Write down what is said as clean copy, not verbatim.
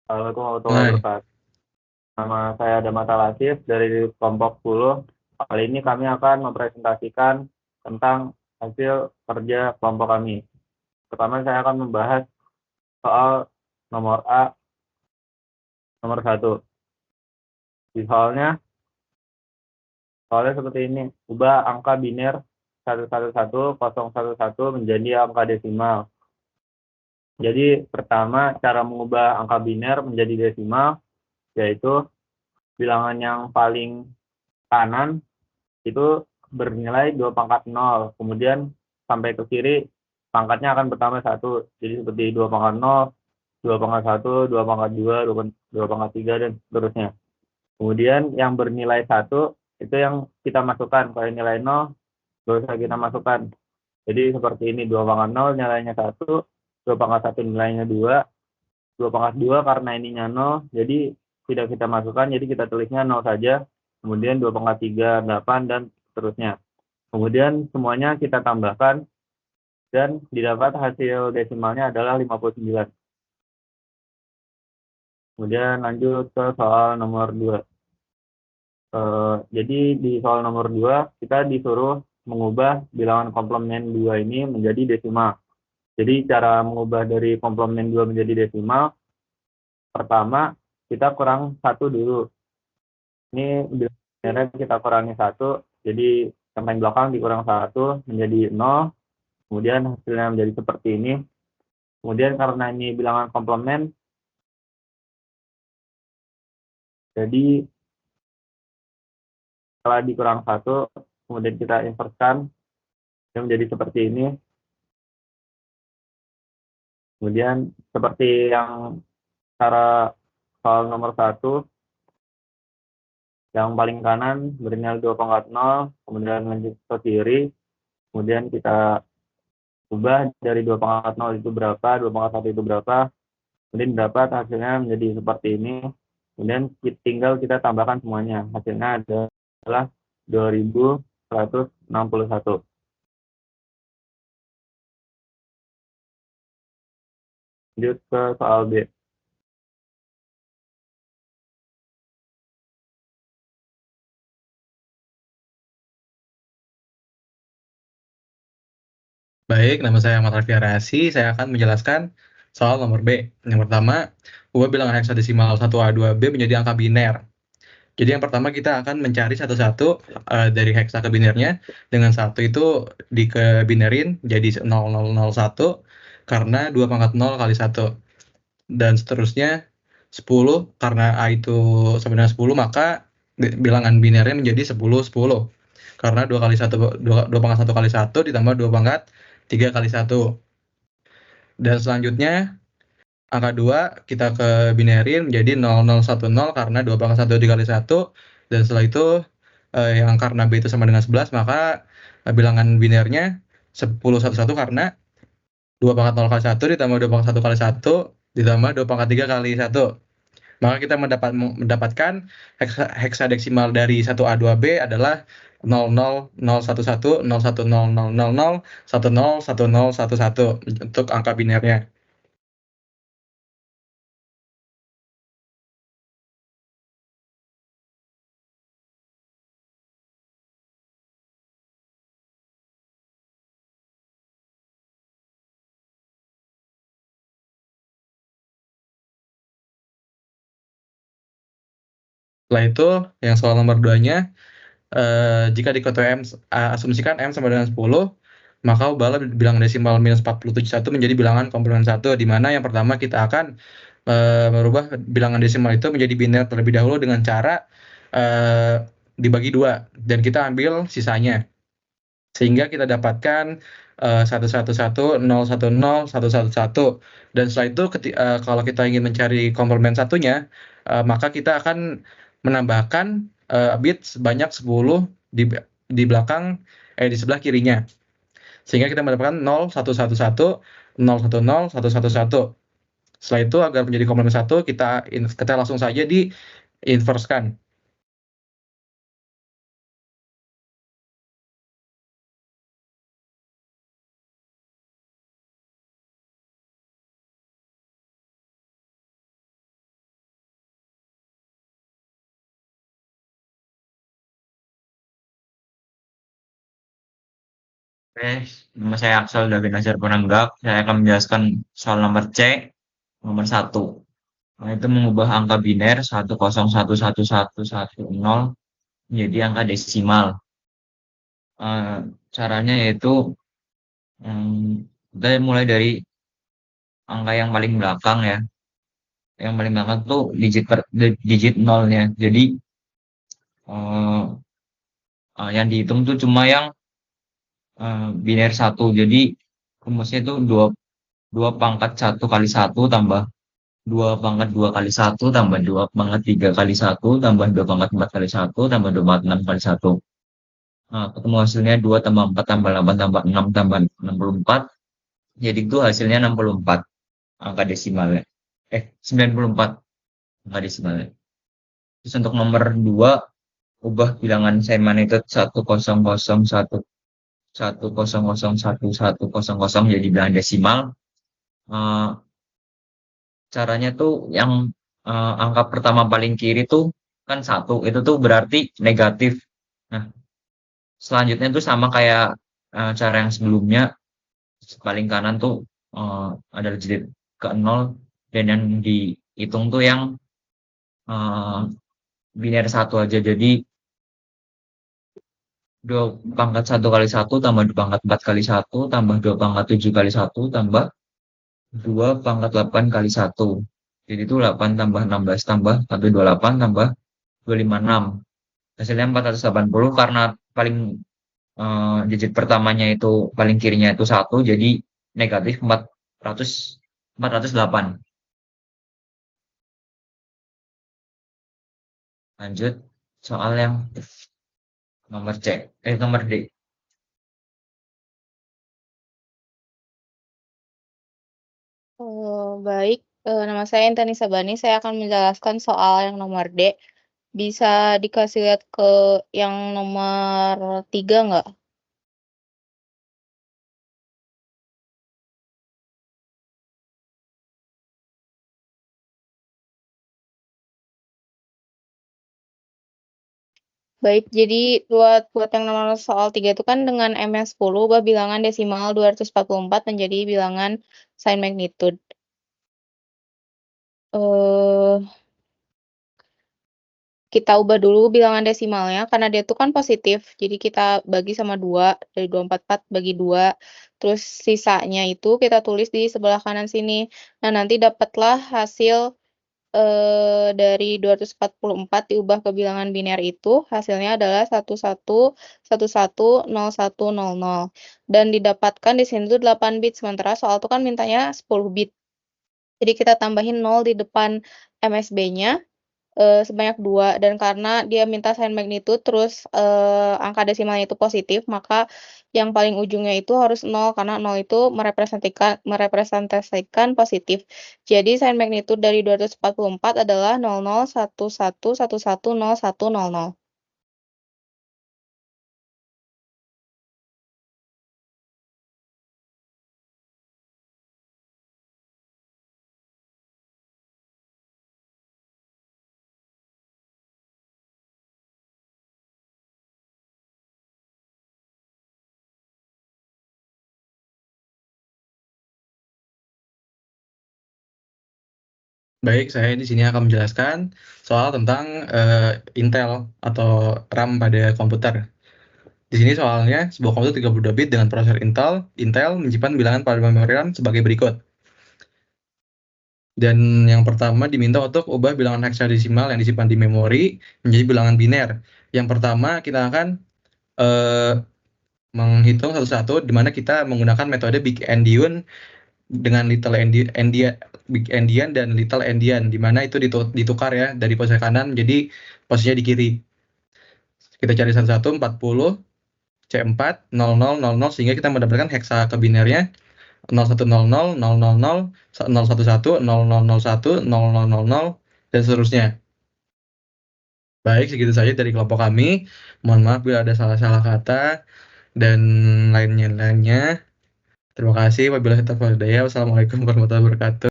Assalamualaikum warahmatullahi Mulai. wabarakatuh. Nama saya Damata Latif dari kelompok 10. Kali ini kami akan mempresentasikan tentang hasil kerja kelompok kami. Pertama saya akan membahas soal nomor A, nomor 1. Di soalnya seperti ini, ubah angka biner 111,011 menjadi angka desimal. Jadi pertama cara mengubah angka biner menjadi desimal yaitu bilangan yang paling kanan itu bernilai 2 pangkat 0. Kemudian sampai ke kiri pangkatnya akan bertambah 1. Jadi seperti 2 pangkat 0, 2 pangkat 1, 2 pangkat 2, 2 pangkat 3, dan seterusnya. Kemudian yang bernilai 1 itu yang kita masukkan. Kalau nilai 0 nggak usah kita masukkan. Jadi seperti ini, 2 pangkat 0 nilainya 1, 2 pangkat 1 nilainya 2, 2 pangkat 2 karena ininya 0, jadi tidak kita masukkan, jadi kita tulisnya 0 saja. Kemudian 2 pangkat 3, 8, dan seterusnya. Kemudian semuanya kita tambahkan dan didapat hasil desimalnya adalah 59. Kemudian lanjut ke soal nomor 2. Jadi di soal nomor 2 kita disuruh mengubah bilangan komplement 2 ini menjadi desimal. Jadi cara mengubah dari komplement 2 menjadi desimal, pertama kita kurang 1 dulu. Ini bilangannya kita kurangi 1, jadi yang paling belakang dikurang 1 menjadi 0. Kemudian hasilnya menjadi seperti ini. Kemudian karena ini bilangan komplement, jadi setelah dikurang 1, kemudian kita inverskan, yang menjadi seperti ini. Kemudian seperti yang cara soal nomor 1, yang paling kanan bernilai 2 pangkat 0, kemudian lanjut ke kiri, kemudian kita ubah dari 2 pangkat 0 itu berapa, 2 pangkat 1 itu berapa, kemudian dapat hasilnya menjadi seperti ini. Kemudian tinggal kita tambahkan semuanya. Hasilnya adalah 2161. Lanjut ke soal B. Baik, nama saya Ahmad Raffi Arasi. Saya akan menjelaskan soal nomor B. Yang pertama, ubah bilangan heksadesimal 1A2B menjadi angka biner. Jadi yang pertama kita akan mencari satu-satu dari heksa ke binernya. Dengan satu itu dikebinerin jadi 0001 karena 2 pangkat 0 kali 1. Dan seterusnya 10 karena A itu sama dengan 10, maka bilangan binernya menjadi 10, 10. Karena 2 kali 1, 2 pangkat 1 kali 1 ditambah 2 pangkat 3 kali 1. Dan selanjutnya angka 2 kita ke binerin menjadi 0010 karena 2 pangkat 1 dikali 1. Dan setelah itu yang karena B itu sama dengan 11, maka bilangan binernya 1011 karena 2 pangkat 0 kali 1 ditambah 2 pangkat 1 kali 1 ditambah 2 pangkat 3 kali 1. Maka kita mendapatkan heksadeksimal dari 1A2B adalah 00011000101011 untuk angka binernya. Setelah itu, yang soal nomor 2-nya, jika diketahui asumsikan M sama dengan 10, maka ubahlah bilangan desimal minus 47 menjadi bilangan komplement 1, di mana yang pertama kita akan merubah bilangan desimal itu menjadi biner terlebih dahulu dengan cara dibagi 2, dan kita ambil sisanya. Sehingga kita dapatkan 111, 010, 111. Dan setelah itu kalau kita ingin mencari komplement satunya, maka kita akan menambahkan bit sebanyak 10 di belakang di sebelah kirinya. Sehingga kita mendapatkan 0111, 010, 111. Setelah itu agar menjadi komplement 1, kita langsung saja di inversekan. Oke, nama saya Axel David Nazar Penanggap. Saya akan menjelaskan soal nomor C, nomor satu. Nah, itu mengubah angka biner 101111110 menjadi angka desimal. Eh, Caranya yaitu kita mulai dari angka yang paling belakang ya. Yang paling belakang tuh digit nolnya. Jadi eh, yang dihitung tuh cuma yang biner satu. Jadi rumusnya itu dua dua pangkat satu kali satu tambah 2 pangkat 2 kali 1 tambah 2 pangkat 3 kali 1 tambah 2 pangkat 4 kali 1 tambah 2 pangkat 4 kali 1. Nah, ketemu hasilnya 2 tambah 4 tambah 8 tambah 6 tambah 64. Jadi itu hasilnya 64 angka desimalnya. 94 angka desimalnya. Terus untuk nomor 2, ubah bilangan semi-magnitude 10011001100 jadi bilangan desimal. Eh, Caranya tuh yang angka pertama paling kiri tuh kan satu, itu tuh berarti negatif. Nah, selanjutnya tuh sama kayak cara yang sebelumnya, paling kanan tuh adalah jilid ke nol dan yang dihitung tuh yang eh, biner satu aja. Jadi 2 pangkat 1 kali 1 tambah 2 pangkat 4 kali 1 tambah 2 pangkat 7 kali 1 tambah 2 pangkat 8 kali 1. Jadi itu 8 tambah 16 tambah 128 tambah 256. Hasilnya 480 karena paling digit pertamanya itu paling kirinya itu satu, jadi negatif 408. Lanjut soal yang nomor C, nomor D. Baik, nama saya Intan Sabani. Saya akan menjelaskan soal yang nomor D. Bisa dikasih lihat ke yang nomor 3 nggak? Baik, jadi buat yang nomor soal 3 itu kan dengan MS10 ubah bilangan desimal 244 menjadi bilangan sin magnitude. Eh, Kita ubah dulu bilangan desimalnya karena dia tuh kan positif. Jadi kita bagi sama 2, dari 244 bagi 2. Terus sisanya itu kita tulis di sebelah kanan sini. Nah, nanti dapatlah hasil dari 244 diubah ke bilangan biner itu, hasilnya adalah 11110100 dan didapatkan di sini tuh 8 bit, sementara soal tuh kan mintanya 10 bit. Jadi kita tambahin 0 di depan MSB-nya sebanyak 2, dan karena dia minta sign magnitude terus angka desimalnya itu positif, maka yang paling ujungnya itu harus 0 karena 0 itu merepresentasikan positif. Jadi sign magnitude dari 244 adalah 0011110100. Baik, saya di sini akan menjelaskan soal tentang Intel atau RAM pada komputer. Di sini soalnya sebuah komputer 32 bit dengan prosesor Intel menyimpan bilangan pada memori RAM sebagai berikut. Dan yang pertama diminta untuk ubah bilangan heksadesimal yang disimpan di memori menjadi bilangan biner. Yang pertama kita akan menghitung satu-satu, di mana kita menggunakan metode big endian dengan little endian, big endian dan little endian, di mana itu ditukar ya dari posisi kanan jadi posisinya di kiri. Kita cari satu-satu 40 C4 0000 sehingga kita mendapatkan heksa ke binernya 0100 000 011 0001 0000 dan seterusnya. Baik, segitu saja dari kelompok kami. Mohon maaf bila ada salah-salah kata dan lainnya. Terima kasih. Wabillahi taufiq wal hidayah. Wassalamualaikum warahmatullahi wabarakatuh.